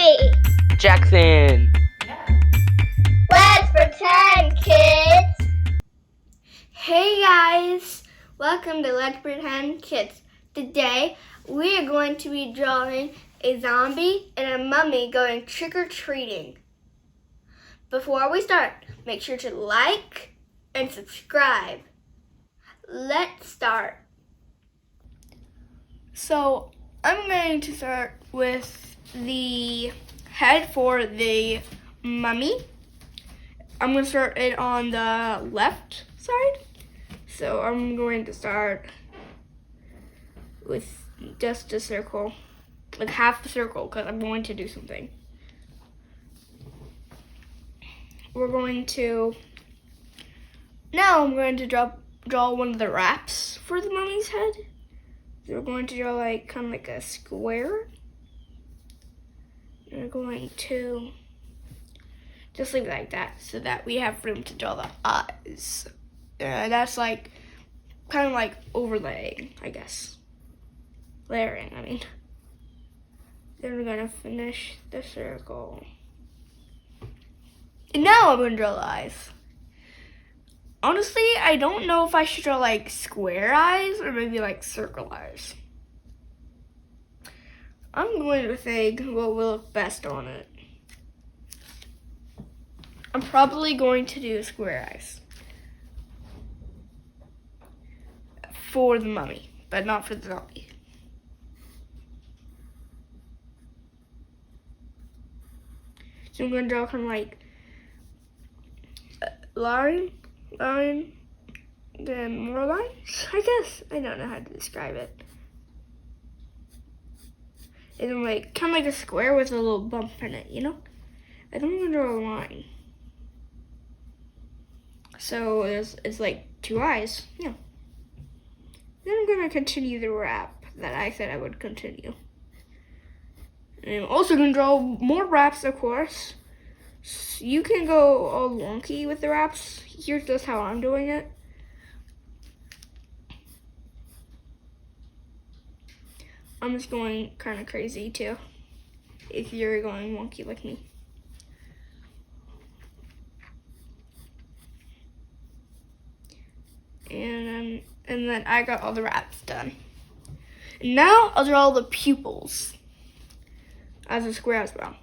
me. Jackson. Let's pretend, kids. Hey guys, welcome to Let's Pretend Kids. Today we are going to be drawing a zombie and a mummy going trick-or-treating. Before we start, make sure to like and subscribe. Let's start. So I'm going to start with the head for the mummy. I'm going to start it on the left side. So I'm going to start with just a circle, like half a circle, because I'm going to do something. Now I'm going to draw one of the wraps for the mummy's head. So we're going to draw kind of like a square. And we're going to just leave it like that so that we have room to draw the eyes. That's kind of like overlaying, I guess. Layering, I mean. Then we're gonna finish the circle. And now I'm gonna draw the eyes. Honestly, I don't know if I should draw square eyes or maybe circle eyes. I'm going to think what will look best on it. I'm probably going to do square eyes for the mummy, but not for the zombie. So I'm going to draw kind of line, then more lines, I guess. I don't know how to describe it. And then kind of like a square with a little bump in it, you know? I don't want to draw a line. So it's two eyes, yeah. Then I'm gonna continue the wrap that I said I would continue. And I'm also gonna draw more wraps, of course. You can go all wonky with the wraps. Here's just how I'm doing it. I'm just going kind of crazy too, if you're going wonky like me. And then I got all the wraps done. And now I'll draw the pupils as a square as well.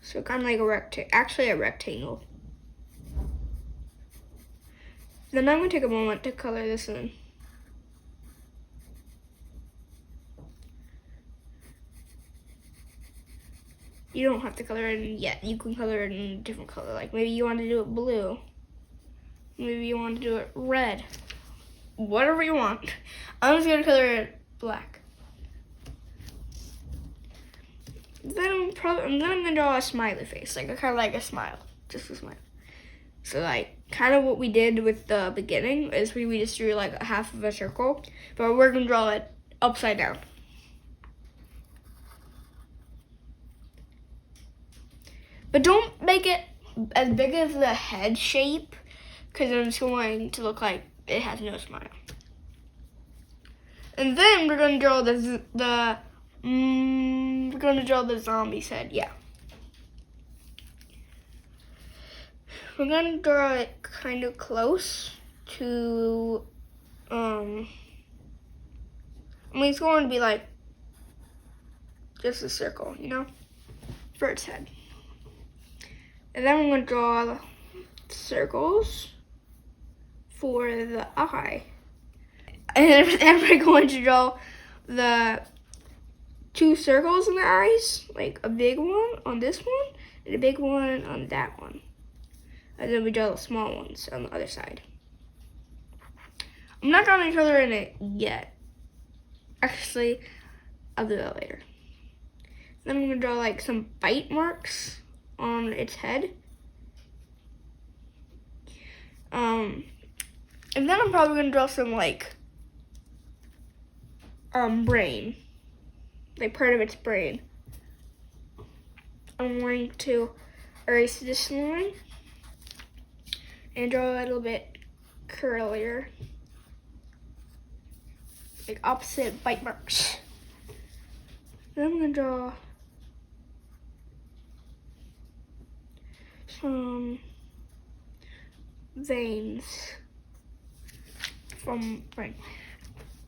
So kind of like a rectangle. Then I'm gonna take a moment to color this in. You don't have to color it in yet. You can color it in a different color. Like maybe you want to do it blue. Maybe you want to do it red. Whatever you want. I'm just gonna color it black. Then I'm gonna draw a smiley face, kind of like a smile, just a smile. So kind of what we did with the beginning is we just drew a half of a circle, but we're gonna draw it upside down. But don't make it as big as the head shape, because it's going to look like it has no smile. And then we're gonna draw the zombie's head, yeah. We're gonna draw it kind of close to, it's going to be just a circle, you know, for its head. And then I'm gonna draw circles for the eye. And then we're going to draw the two circles in the eyes, a big one on this one and a big one on that one. And then we draw the small ones on the other side. I'm not going to color in it yet. Actually, I'll do that later. Then I'm going to draw some bite marks on its head. And then I'm probably going to draw some brain, part of its brain. I'm going to erase this line and draw a little bit curlier, opposite bite marks. Then I'm gonna draw some veins from brain.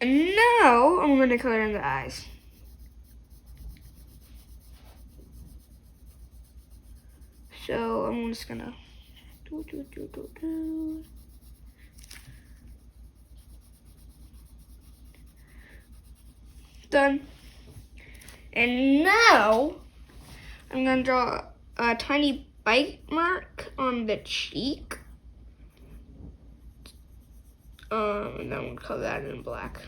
And now I'm gonna color in the eyes. So I'm just gonna Done. And now I'm gonna draw a tiny bite mark on the cheek. And then we'll color that in black.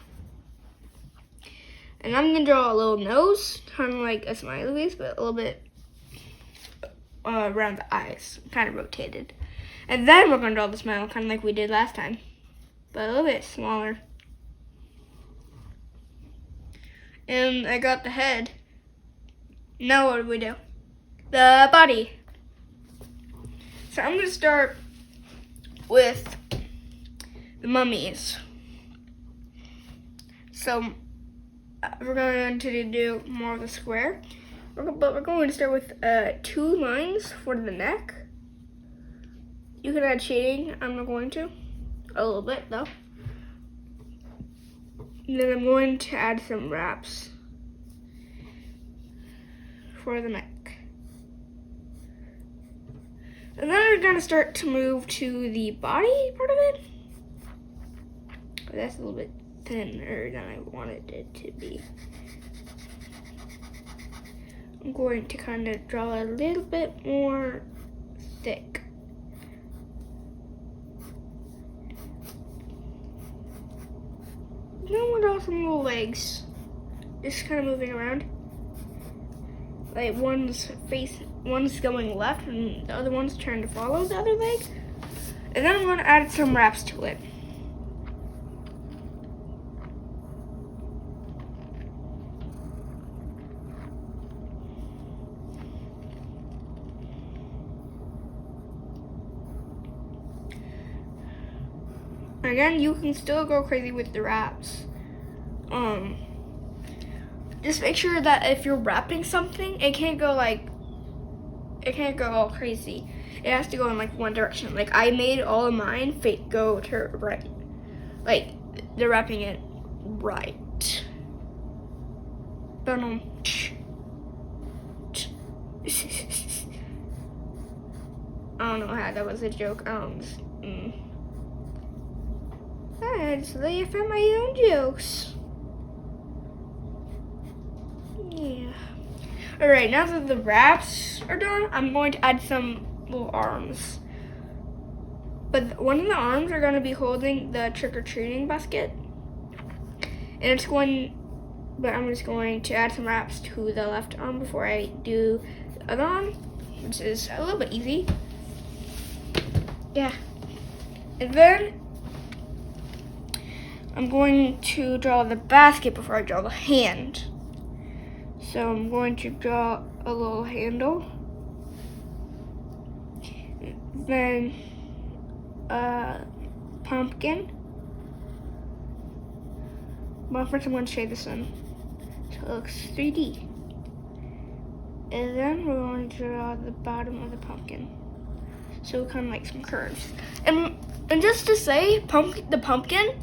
And I'm gonna draw a little nose, kind of like a smiley face, but a little bit around the eyes, kind of rotated. And then we're gonna draw the smile, kind of like we did last time, but a little bit smaller. And I got the head. Now what do we do? The body. So I'm gonna start with the mummies. So we're going to do more of the square, but we're going to start with 2 lines for the neck. You can add shading. I'm not going to. A little bit though. And then I'm going to add some wraps for the neck. And then we're gonna start to move to the body part of it. That's a little bit thinner than I wanted it to be. I'm going to kind of draw a little bit more thick. Then we'll draw some little legs, just kind of moving around. Like one's going left and the other one's trying to follow the other leg. And then I'm going to add some wraps to it. Again, you can still go crazy with the wraps. Just make sure that if you're wrapping something, it can't go all crazy. It has to go in like one direction. Like I made all of mine go to right. Like they're wrapping it right. But I don't know how that was a joke. I just laugh at my own jokes. Yeah. Alright, now that the wraps are done, I'm going to add some little arms. But one of the arms are going to be holding the trick-or-treating basket. And I'm just going to add some wraps to the left arm before I do the other arm, which is a little bit easy. Yeah. And then I'm going to draw the basket before I draw the hand. So I'm going to draw a little handle. Then a pumpkin. But first I'm going to shade this in so it looks 3D. And then we're going to draw the bottom of the pumpkin. So kind of like some curves. And just to say, the pumpkin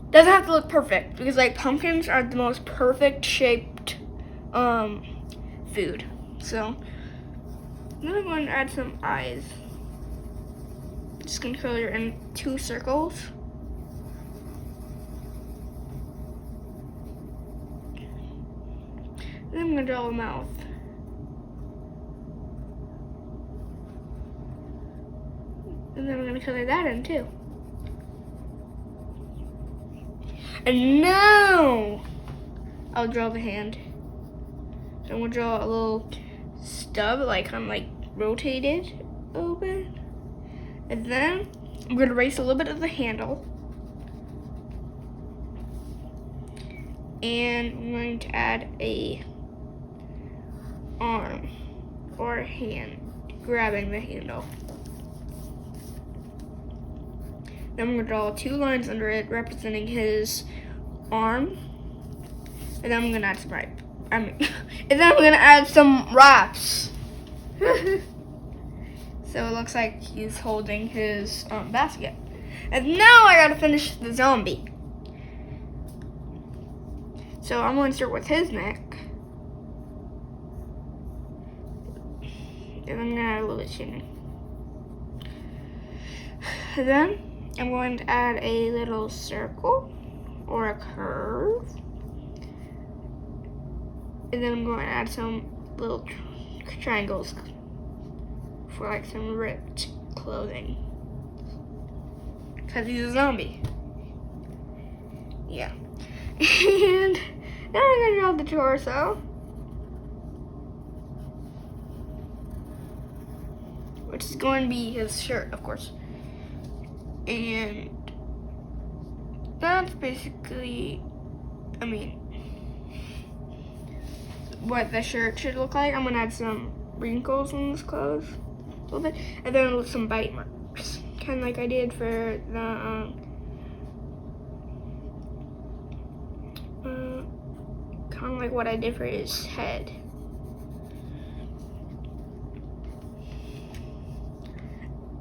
doesn't have to look perfect because like pumpkins are the most perfect shaped food. So then I'm going to add some eyes. Just gonna color in 2 circles. Then I'm gonna draw a mouth. And then I'm gonna color that in too. And now I'll draw the hand. So I'm gonna draw a little stub, like kind of like rotated a little bit. And then I'm gonna erase a little bit of the handle. And I'm going to add a arm or hand grabbing the handle. Then I'm gonna draw 2 lines under it representing his arm. And then I'm gonna add some And then I'm gonna add some wraps. So it looks like he's holding his basket. And now I gotta finish the zombie. So I'm gonna start with his neck. And I'm gonna add a little bit chin. Then I'm going to add a little circle or a curve. And then I'm going to add some little triangles for like some ripped clothing. Because he's a zombie. Yeah. And now I'm going to draw the torso. Which is going to be his shirt, of course. And that's basically, what the shirt should look like. I'm gonna add some wrinkles in his clothes a little bit, and then some bite marks, kind of like I did for the kind of like what I did for his head.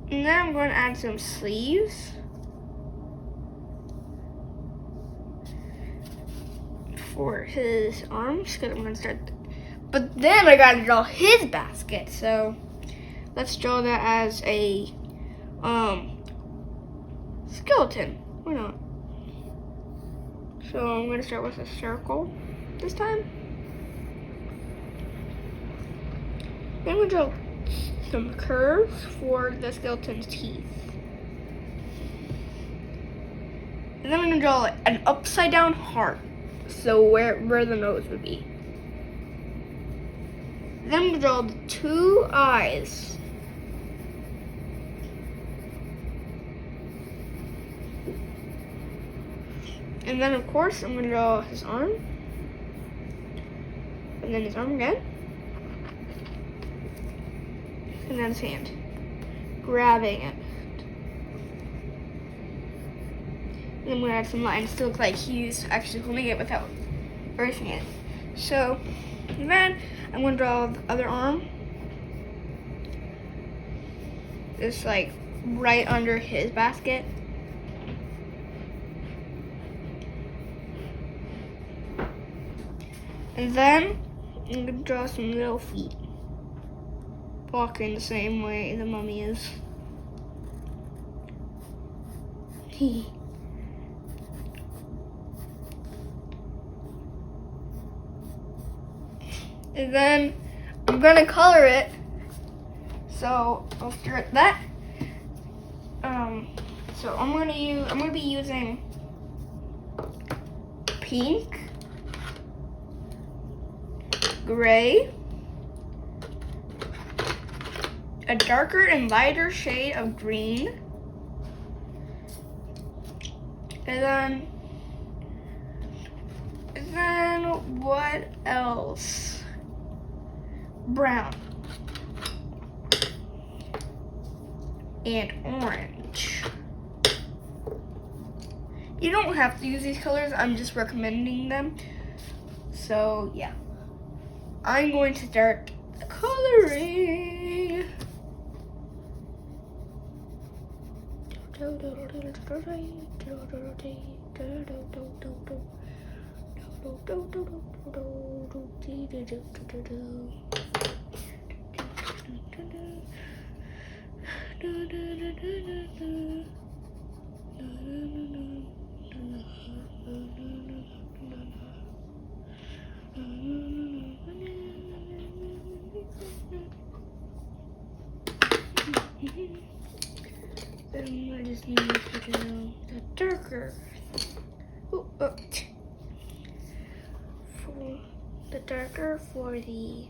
And then I'm going to add some sleeves for his arms, because I'm going to start. But then I got to draw his basket, so let's draw that as a skeleton. Why not? So I'm going to start with a circle this time. Then I'm going to draw some curves for the skeleton's teeth. And then I'm gonna draw an upside down heart, so where the nose would be. Then I'm gonna draw the 2 eyes. And then of course I'm gonna draw his arm. And then his arm again. And then his hand, grabbing it. And I'm gonna add some lines to look like he's actually holding it without erasing it. So then I'm gonna draw the other arm. It's like right under his basket. And then I'm gonna draw some little feet, walking the same way the mummy is. And then I'm gonna color it. So I'll start that. So I'm gonna be using pink, gray, a darker and lighter shade of green, and then what else? Brown and orange. You don't have to use these colors, I'm just recommending them. So yeah, I'm going to start coloring. Then I just need to do the darker. For the darker for the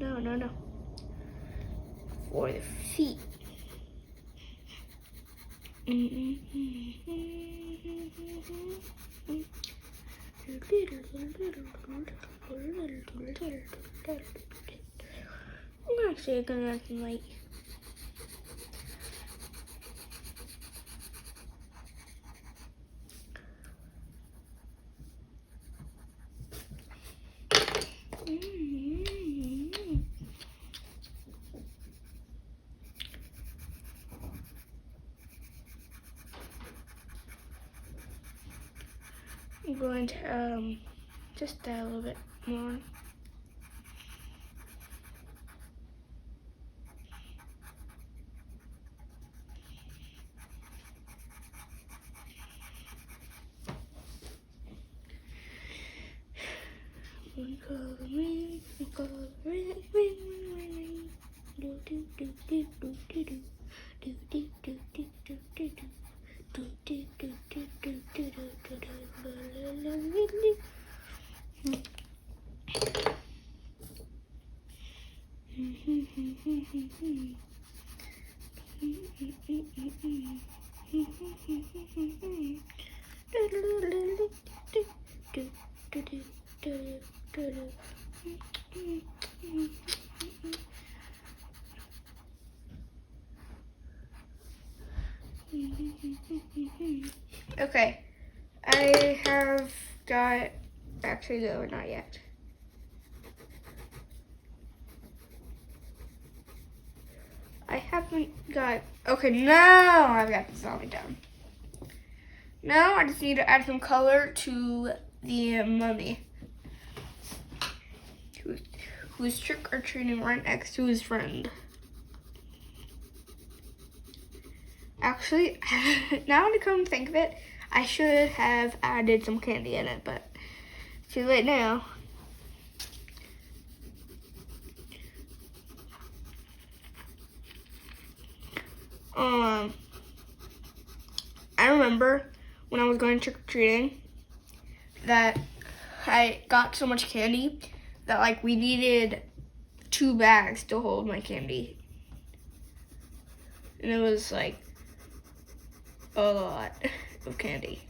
no. For the feet. I'm actually gonna add some light. and just a little bit more. One color ring, one color ring, ring, ring, ring. Do do do do do do do. Do do do do do do do. Do do do do do do do do. La la la la. Okay, I have got, actually no, not yet. I haven't got, okay, now I've got the zombie down. Now I just need to add some color to the mummy, who's trick-or-treating right next to his friend. Actually, now to come think of it, I should have added some candy in it, but it's too late now. I remember when I was going trick-or-treating that I got so much candy that like we needed 2 bags to hold my candy. And it was like a lot of candy.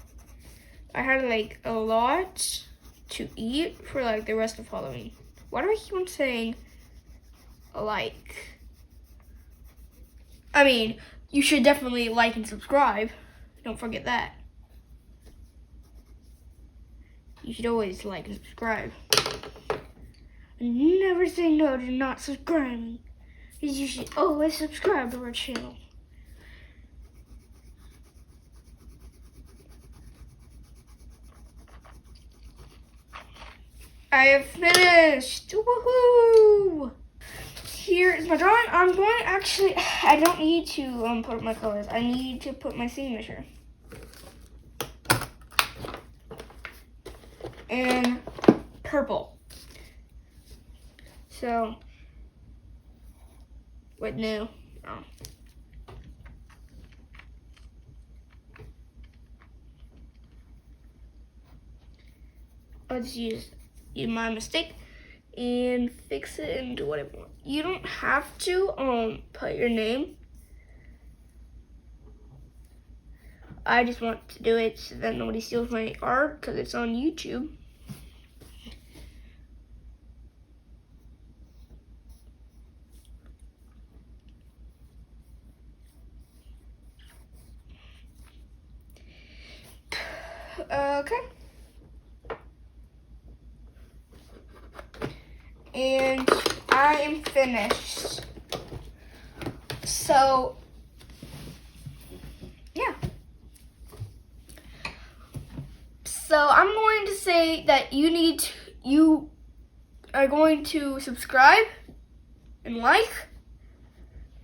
I had like a lot to eat for like the rest of Halloween. Why do I keep on saying like? I mean, you should definitely like and subscribe. Don't forget that. You should always like and subscribe. And never say no to not subscribing. Because you should always subscribe to our channel. I have finished! Woohoo! Here is my drawing. I'm going to actually, I don't need to put my colors. I need to put my signature. And purple. So, wait, no. Oh. I'll just use my mistake and fix it and do what I want. You don't have to put your name. I just want to do it so that nobody steals my art because it's on YouTube. Okay. And I am finished. So, yeah. So I'm going to say that you are going to subscribe and like.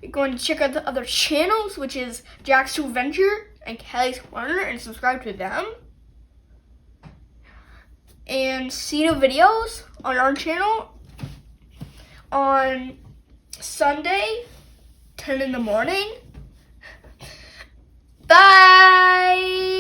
You're going to check out the other channels, which is Jack's to Adventure and Kelly's Corner, and subscribe to them. And see new videos on our channel on Sunday, 10 in the morning. Bye!